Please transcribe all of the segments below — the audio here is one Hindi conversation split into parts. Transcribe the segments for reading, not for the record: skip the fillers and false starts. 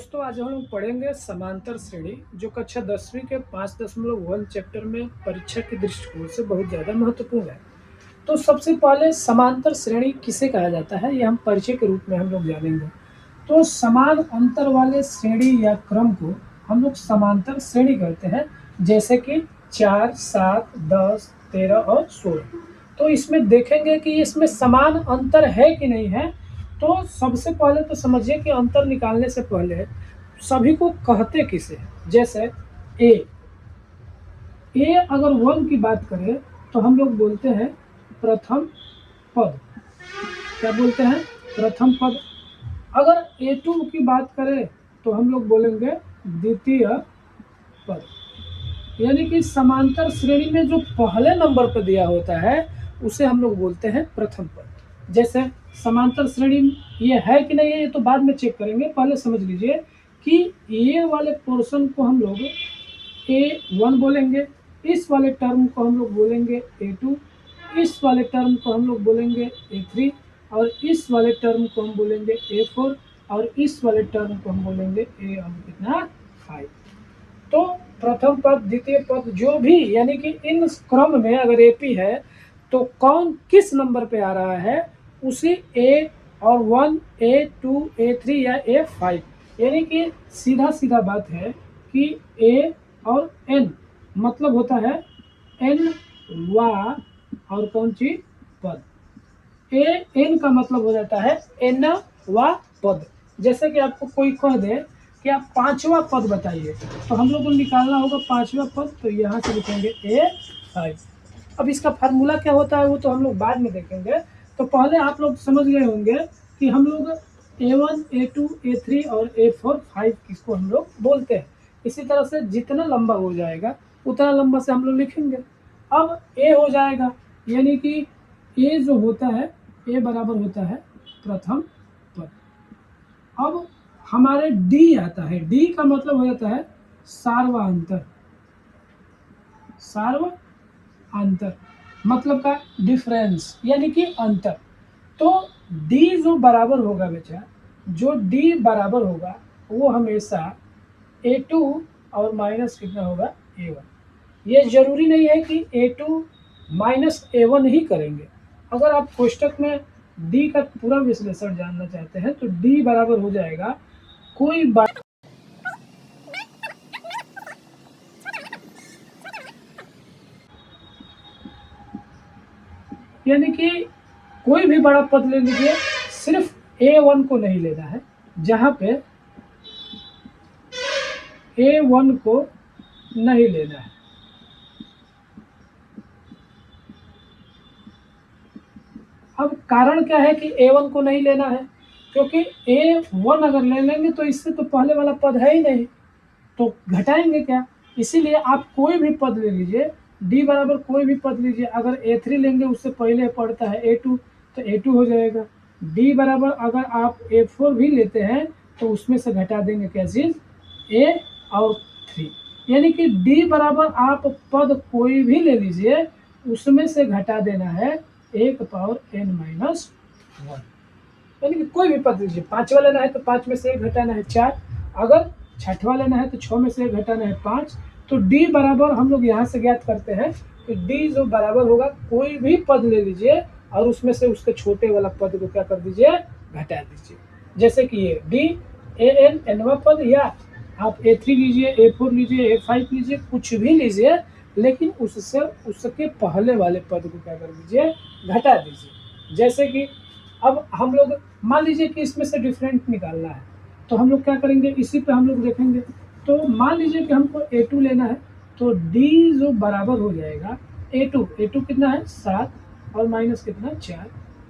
दोस्तों आज हम लोग पढ़ेंगे समांतर श्रेणी जो कक्षा 10वीं के 5.1 चैप्टर में परीक्षा के दृष्टिकोण से बहुत ज़्यादा महत्वपूर्ण है। तो सबसे पहले समांतर श्रेणी किसे कहा जाता है, ये हम परिचय के रूप में हम लोग जानेंगे। तो समान अंतर वाले श्रेणी या क्रम को हम लोग समांतर श्रेणी कहते हैं, जैसे कि 4, 7, 10, 13 और 16। तो इसमें देखेंगे कि इसमें समान अंतर है कि नहीं है। तो सबसे पहले तो समझिए कि अंतर निकालने से पहले सभी को कहते किसे, जैसे ए अगर 1 की बात करें तो हम लोग बोलते हैं प्रथम पद। क्या बोलते हैं? प्रथम पद। अगर A2 की बात करें तो हम लोग बोलेंगे द्वितीय पद। यानी कि समांतर श्रेणी में जो पहले नंबर पर दिया होता है उसे हम लोग बोलते हैं प्रथम पद। जैसे समांतर श्रेणी ये है कि नहीं है, ये तो बाद में चेक करेंगे, पहले समझ लीजिए कि ये वाले पोर्शन को हम लोग A1 बोलेंगे, इस वाले टर्म को हम लोग बोलेंगे A2, इस वाले टर्म को हम लोग बोलेंगे A3 और इस वाले टर्म को हम बोलेंगे A4 और इस वाले टर्म को हम बोलेंगे A और कितना 5। तो प्रथम पद, द्वितीय पद जो भी, यानी कि इन क्रम में अगर AP है तो कौन किस नंबर पे आ रहा है उसी A और 1, A2, A3 या A5। यानी कि सीधा सीधा बात है कि A और N मतलब होता है N वा और कौन सी पद। N का मतलब हो जाता है N वा पद। जैसे कि आपको कोई कह दे कि आप 5वां पद बताइए, तो हम लोग को निकालना होगा 5वां पद, तो यहाँ से लिखेंगे A5। अब इसका फार्मूला क्या होता है वो तो हम लोग बाद में देखेंगे। तो पहले आप लोग समझ गए होंगे कि हम लोग A1, A2, A3 और A4, 5 किसको हम लोग बोलते हैं। इसी तरह से जितना लंबा हो जाएगा उतना लंबा से हम लोग लिखेंगे। अब A हो जाएगा, यानी कि A जो होता है A बराबर होता है प्रथम पद। अब हमारे D आता है, D का मतलब हो जाता है सार्वअंतर। सार्वअंतर मतलब का डिफरेंस, यानी कि अंतर। तो D जो बराबर होगा बेटा, जो D बराबर होगा वो हमेशा A2 और माइनस कितना होगा A1। ये जरूरी नहीं है कि A2 माइनस A1 ही करेंगे। अगर आप कोष्टक में D का पूरा विश्लेषण जानना चाहते हैं तो D बराबर हो जाएगा कोई यानी कि कोई भी बड़ा पद ले लीजिए, सिर्फ A1 को नहीं लेना है। जहां पे A1 को नहीं लेना है, अब कारण क्या है कि A1 को नहीं लेना है, क्योंकि A1 अगर ले लेंगे तो इससे तो पहले वाला पद है ही नहीं, तो घटाएंगे क्या। इसीलिए आप कोई भी पद ले लीजिए, D बराबर कोई भी पद लीजिए, अगर A3 लेंगे उससे पहले पड़ता है A2 तो A2 हो जाएगा। D बराबर अगर आप A4 भी लेते हैं तो उसमें से घटा देंगे क्या चीज़, A और 3। यानी कि D बराबर आप पद कोई भी ले लीजिए, उसमें से घटा देना है 1 पावर n-1। यानी कि कोई भी पद लीजिए, 5वां लेना है तो 5 में से 1 घटाना है 4, अगर 6वां लेना है तो 6 में से 1 घटाना है 5। तो D बराबर हम लोग यहाँ से ज्ञात करते हैं कि D जो बराबर होगा, कोई भी पद ले लीजिए और उसमें से उसके छोटे वाला पद को क्या कर दीजिए, घटा दीजिए। जैसे कि ये D AN nवां पद, या आप A3 लीजिए, A4 लीजिए, A5 लीजिए, कुछ भी लीजिए, लेकिन उससे उसके पहले वाले पद को क्या कर दीजिए, घटा दीजिए। जैसे कि अब हम लोग मान लीजिए कि इसमें से डिफरेंट निकालना है, तो हम लोग क्या करेंगे, इसी पे हम लोग देखेंगे। तो मान लीजिए कि हमको A2 लेना है, तो D जो बराबर हो जाएगा A2 कितना है 7 और माइनस कितना 4,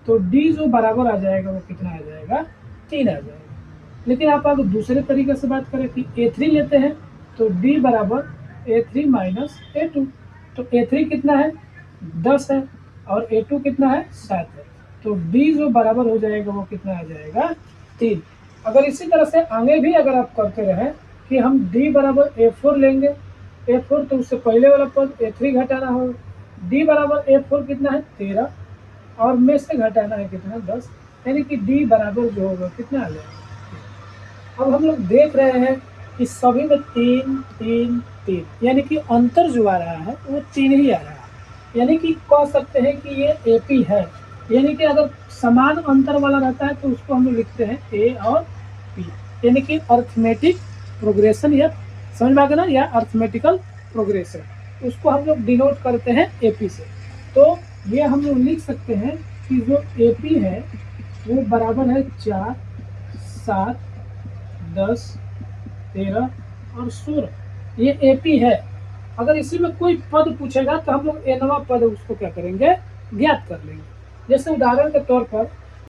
तो D जो बराबर आ जाएगा वो कितना आ जाएगा 3 आ जाएगा। लेकिन आप अगर दूसरे तरीके से बात करें कि A3 लेते हैं तो D बराबर A3 माइनस A2, तो A3 कितना है 10 है और A2 कितना है 7 है, तो D जो बराबर हो जाएगा वो कितना आ जाएगा 3। अगर इसी तरह से आगे भी अगर आप करते रहें कि हम D बराबर A4 लेंगे, A4 तो उससे पहले वाला पद A3 घटाना होगा, D बराबर A4 कितना है 13 और में से घटाना है कितना 10, यानी कि D बराबर जो होगा कितना आ जाएगा। अब हम लोग देख रहे हैं कि सभी में 3 3 3 यानी कि अंतर जो आ रहा है वो 3 ही आ रहा है। यानी कि कह सकते हैं कि ये एपी है। यानी कि अगर समान अंतर वाला रहता है तो उसको हम लोग लिखते हैं ए और पी, यानी कि अर्थमेटिक प्रोग्रेशन, या समझ में आ गया ना, या अर्थमेटिकल प्रोग्रेशन, उसको हम लोग डिनोट करते हैं एपी से। तो ये हम लोग लिख सकते हैं कि जो एपी है वो बराबर है 4 7 10 13 और 16, ये एपी है। अगर इसी में कोई पद पूछेगा तो हम लोग एनवा पद उसको क्या करेंगे, ज्ञात कर लेंगे। जैसे उदाहरण के तौर पर